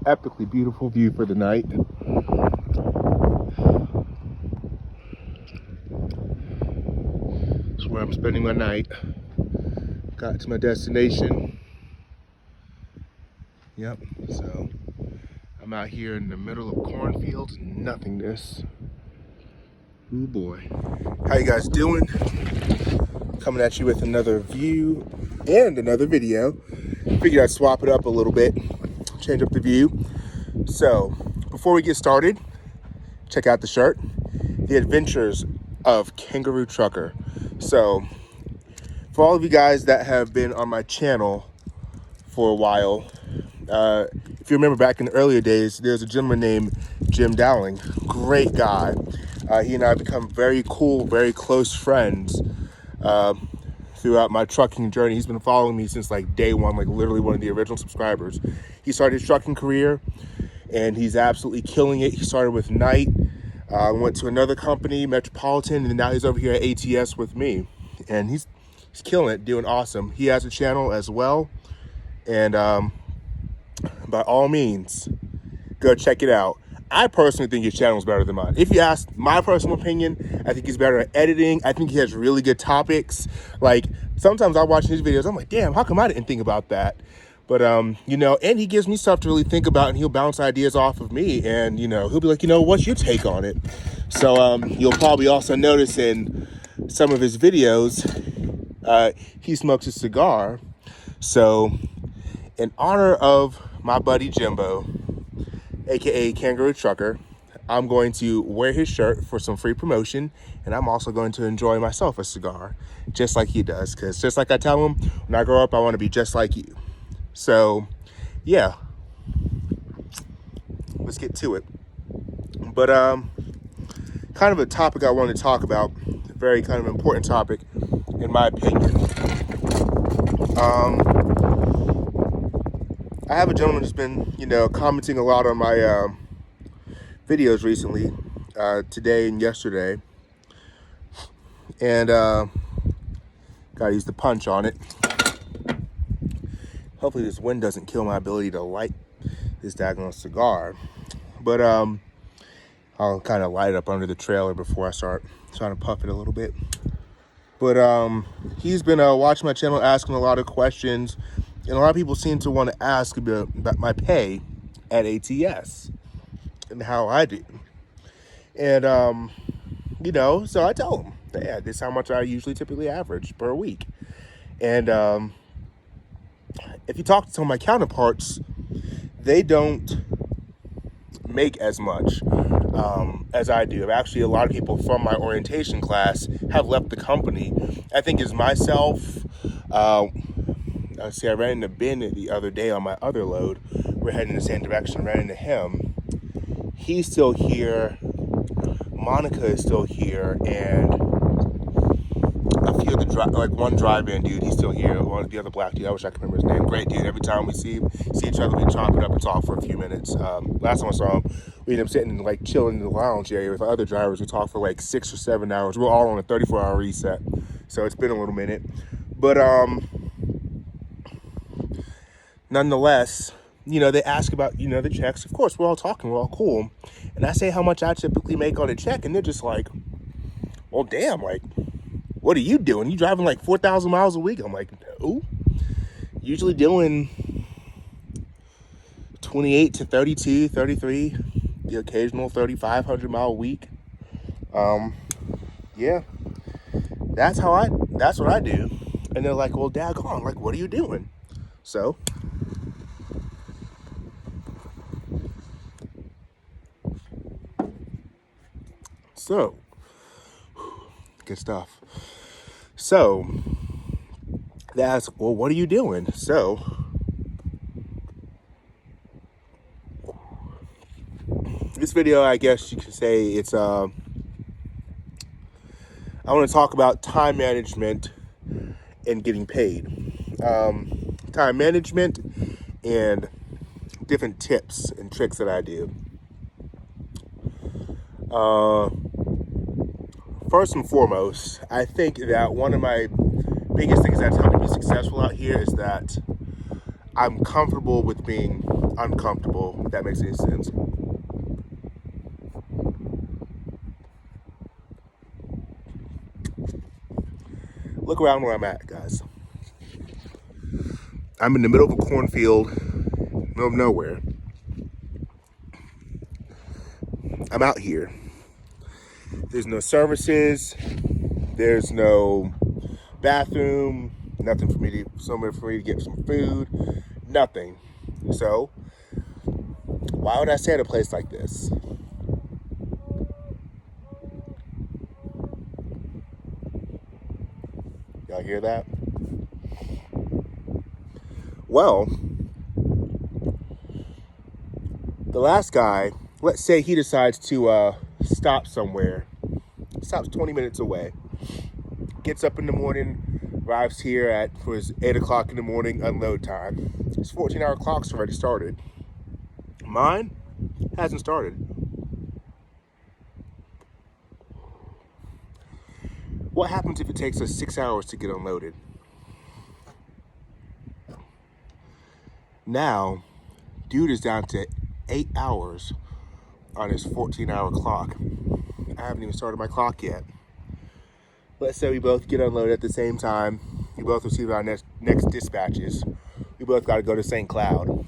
epically beautiful view for the night. That's where I'm spending my night. Got to my destination. Yep, so I'm out here in the middle of cornfields and nothingness. Ooh boy. How you guys doing? Coming at you with another view and another video. Figured I'd swap it up a little bit, change up the view. So before we get started, check out the shirt, The Adventures of Kangaroo Trucker. So for all of you guys that have been on my channel for a while, if you remember back in the earlier days, there's a gentleman named Jim Dowling. Great guy. He and I have become very cool, very close friends throughout my trucking journey. He's been following me since like day one, like literally one of the original subscribers. He started his trucking career and he's absolutely killing it. He started with Knight, went to another company, Metropolitan, and now he's over here at ATS with me. And he's killing it, doing awesome. He has a channel as well. And by all means, go check it out. I personally think his channel is better than mine. If you ask my personal opinion, I think he's better at editing. I think he has really good topics. Like, sometimes I watch his videos, I'm like, damn, how come I didn't think about that? But, you know, and he gives me stuff to really think about, and he'll bounce ideas off of me. And, you know, he'll be like, you know, what's your take on it? So you'll probably also notice in some of his videos, he smokes a cigar. So in honor of my buddy Jimbo, aka Kangaroo Trucker, I'm going to wear his shirt for some free promotion, and I'm also going to enjoy myself a cigar, just like he does, because just like I tell him, when I grow up, I want to be just like you. So, yeah, let's get to it. But kind of a topic I wanted to talk about, a very kind of important topic, in my opinion. I have a gentleman who's been, you know, commenting a lot on my videos recently, today and yesterday. And gotta use the punch on it. Hopefully this wind doesn't kill my ability to light this daggone cigar. But I'll kind of light it up under the trailer before I start trying to puff it a little bit. But he's been watching my channel, asking a lot of questions. And a lot of people seem to want to ask about my pay at ATS and how I do. And, you know, so I tell them, yeah, this is how much I usually typically average per week. And if you talk to some of my counterparts, they don't make as much as I do. Actually, a lot of people from my orientation class have left the company. I think it's myself. I ran into Ben the other day on my other load. We're heading in the same direction. I ran into him. He's still here. Monica is still here, and a few of the one drive-in dude, he's still here. One of the other black dude, I wish I could remember his name. Great dude. Every time we see each other, we chop it up and talk for a few minutes. Last time I saw him, we ended up sitting and like chilling in the lounge area with the other drivers. We talked for like 6 or 7 hours. We're all on a 34-hour reset, so it's been a little minute. But nonetheless, you know, they ask about, you know, the checks. Of course, we're all talking, we're all cool. And I say how much I typically make on a check, and they're just like, well, damn, like, what are you doing? You driving like 4,000 miles a week? I'm like, no. Usually doing 28 to 32, 33, the occasional 3,500 mile a week. Yeah, that's what I do. And they're like, well, daggone, like, what are you doing? So good stuff. So that's, well, what are you doing? So this video, I guess you could say it's I want to talk about time management and getting paid. Time management and different tips and tricks that I do. First and foremost, I think that one of my biggest things that's helped me be successful out here is that I'm comfortable with being uncomfortable, if that makes any sense. Look around where I'm at, guys. I'm in the middle of a cornfield, middle of nowhere. I'm out here. There's no services. There's no bathroom. Nothing for me to, somewhere for me to get some food. Nothing. So, why would I stay at a place like this? Y'all hear that? Well, the last guy, let's say he decides to stop somewhere. Stops 20 minutes away. Gets up in the morning, arrives here for his 8 o'clock in the morning unload time. His 14-hour clock's already started. Mine hasn't started. What happens if it takes us 6 hours to get unloaded? Now, dude is down to 8 hours on his 14-hour clock. I haven't even started my clock yet. Let's say we both get unloaded at the same time. We both receive our next dispatches. We both got to go to St. Cloud,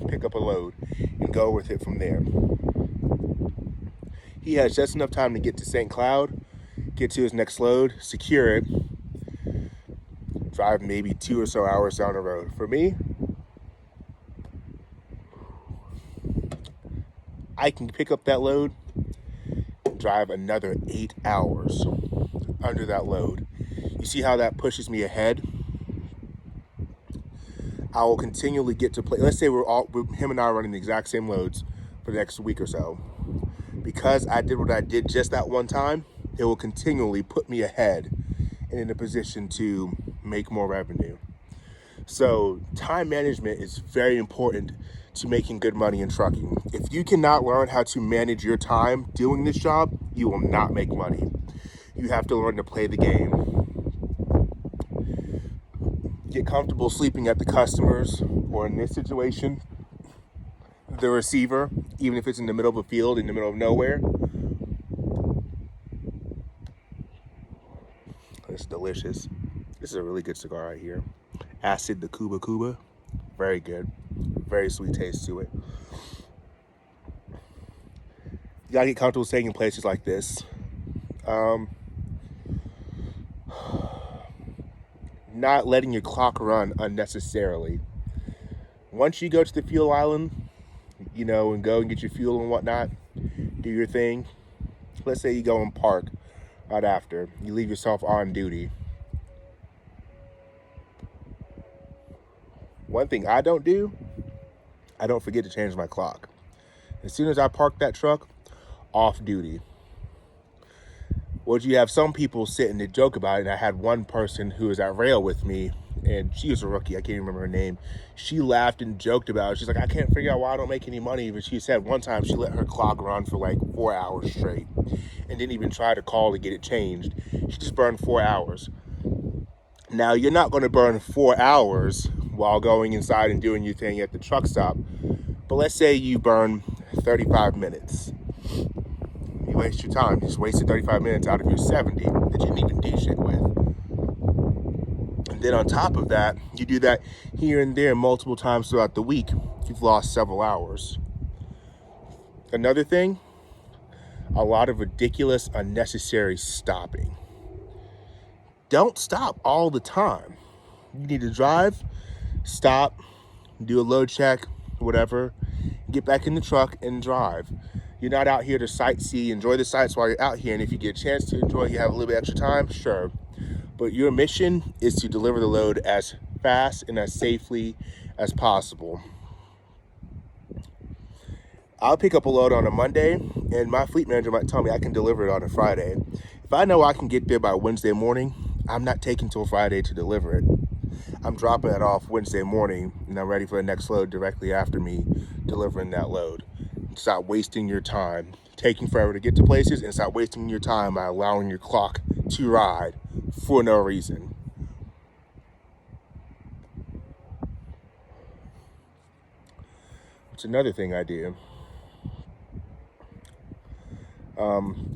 pick up a load, and go with it from there. He has just enough time to get to St. Cloud, get to his next load, secure it, drive maybe 2 or so hours down the road. For me, I can pick up that load, drive another 8 hours under that load. You see how that pushes me ahead? I will continually get to play. Let's say him and I are running the exact same loads for the next week or so. Because I did what I did just that one time, it will continually put me ahead and in a position to make more revenue. So time management is very important to making good money in trucking. If you cannot learn how to manage your time doing this job, you will not make money. You have to learn to play the game. Get comfortable sleeping at the customers, or in this situation, the receiver, even if it's in the middle of a field, in the middle of nowhere. It's delicious. This is a really good cigar right here. Acid the Cuba Cuba. Very good. Very sweet taste to it. You gotta get comfortable staying in places like this. Not letting your clock run unnecessarily. Once you go to the fuel island, and go and get your fuel and whatnot, do your thing. Let's say you go and park right after. You leave yourself on duty. One thing I don't do, I don't forget to change my clock. As soon as I park that truck, off duty. Well, you have some people sitting to joke about it, and I had one person who was at rail with me, and she was a rookie, I can't even remember her name. She laughed and joked about it. She's like, I can't figure out why I don't make any money. But she said one time she let her clock run for like 4 hours straight and didn't even try to call to get it changed. She just burned 4 hours. Now, you're not going to burn 4 hours while going inside and doing your thing at the truck stop. But let's say you burn 35 minutes. You waste your time. You just wasted 35 minutes out of your 70 that you didn't even do shit with. And then on top of that, you do that here and there multiple times throughout the week. You've lost several hours. Another thing, a lot of ridiculous, unnecessary stopping. Don't stop all the time. You need to drive, stop, do a load check, whatever, get back in the truck and drive. You're not out here to sightsee, enjoy the sights while you're out here. And if you get a chance to enjoy, you have a little bit extra time, sure. But your mission is to deliver the load as fast and as safely as possible. I'll pick up a load on a Monday, and my fleet manager might tell me I can deliver it on a Friday. If I know I can get there by Wednesday morning, I'm not taking till Friday to deliver it. I'm dropping it off Wednesday morning, and I'm ready for the next load directly after me delivering that load. Stop wasting your time taking forever to get to places, and stop wasting your time by allowing your clock to ride for no reason. It's another thing I do.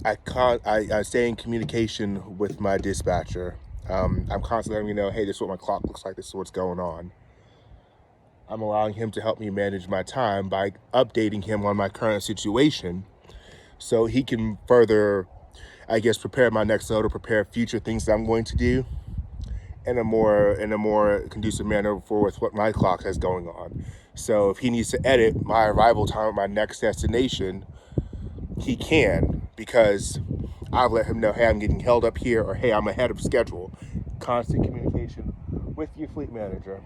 I stay in communication with my dispatcher. I'm constantly letting me know, hey, this is what my clock looks like, this is what's going on. I'm allowing him to help me manage my time by updating him on my current situation so he can further, I guess, prepare my next load or prepare future things that I'm going to do in a more conducive manner for with what my clock has going on. So if he needs to edit my arrival time at my next destination, he can, because I've let him know, hey, I'm getting held up here, or hey, I'm ahead of schedule. Constant communication with your fleet manager.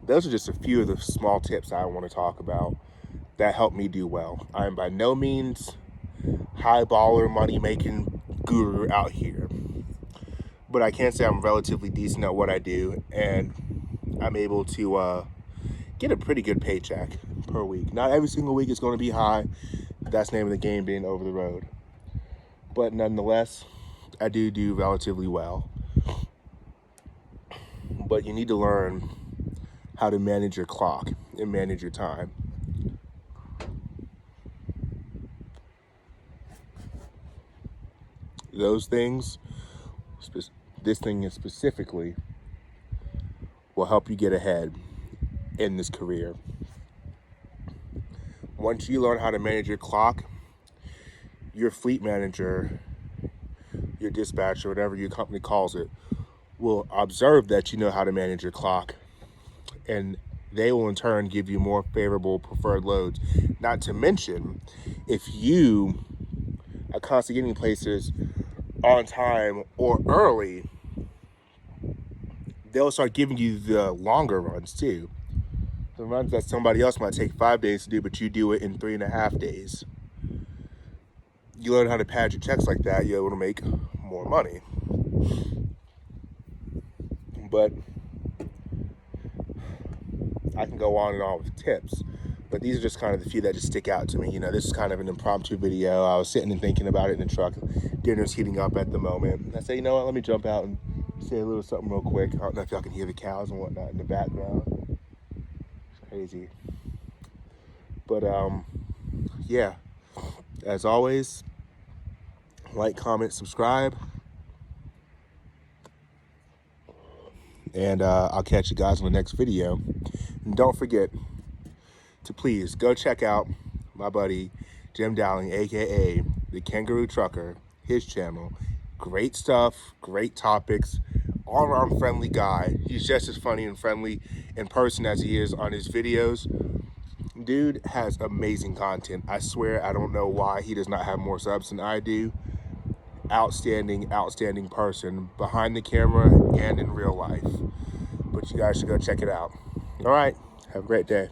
Those are just a few of the small tips I want to talk about that help me do well. I'm by no means high baller money making guru out here, but I can say I'm relatively decent at what I do, and I'm able to get a pretty good paycheck per week. Not every single week is going to be high. That's the name of the game, being over the road. But nonetheless, I do relatively well. But you need to learn how to manage your clock and manage your time. Those things, this thing specifically, will help you get ahead in this career. Once you learn how to manage your clock, your fleet manager, your dispatcher, whatever your company calls it, will observe that you know how to manage your clock, and they will in turn give you more favorable preferred loads. Not to mention, if you are constantly getting places on time or early, they'll start giving you the longer runs too. The runs that somebody else might take 5 days to do, but you do it in 3.5 days. You learn how to pad your checks like that, you're able to make more money. But I can go on and on with tips, but these are just kind of the few that just stick out to me. You know, this is kind of an impromptu video. I was sitting and thinking about it in the truck. Dinner's heating up at the moment. I say, you know what, let me jump out and say a little something real quick. I don't know if y'all can hear the cows and whatnot in the background. It's crazy. But yeah, as always, like, comment, subscribe, and I'll catch you guys in the next video. And don't forget to please go check out my buddy Jim Dowling, aka the Kangaroo Trucker, his channel. Great stuff, great topics, all-around friendly guy. He's just as funny and friendly in person as he is on his videos. Dude has amazing content. I swear, I don't know why he does not have more subs than I do. Outstanding person behind the camera and in real life. But you guys should go check it out. All right, have a great day.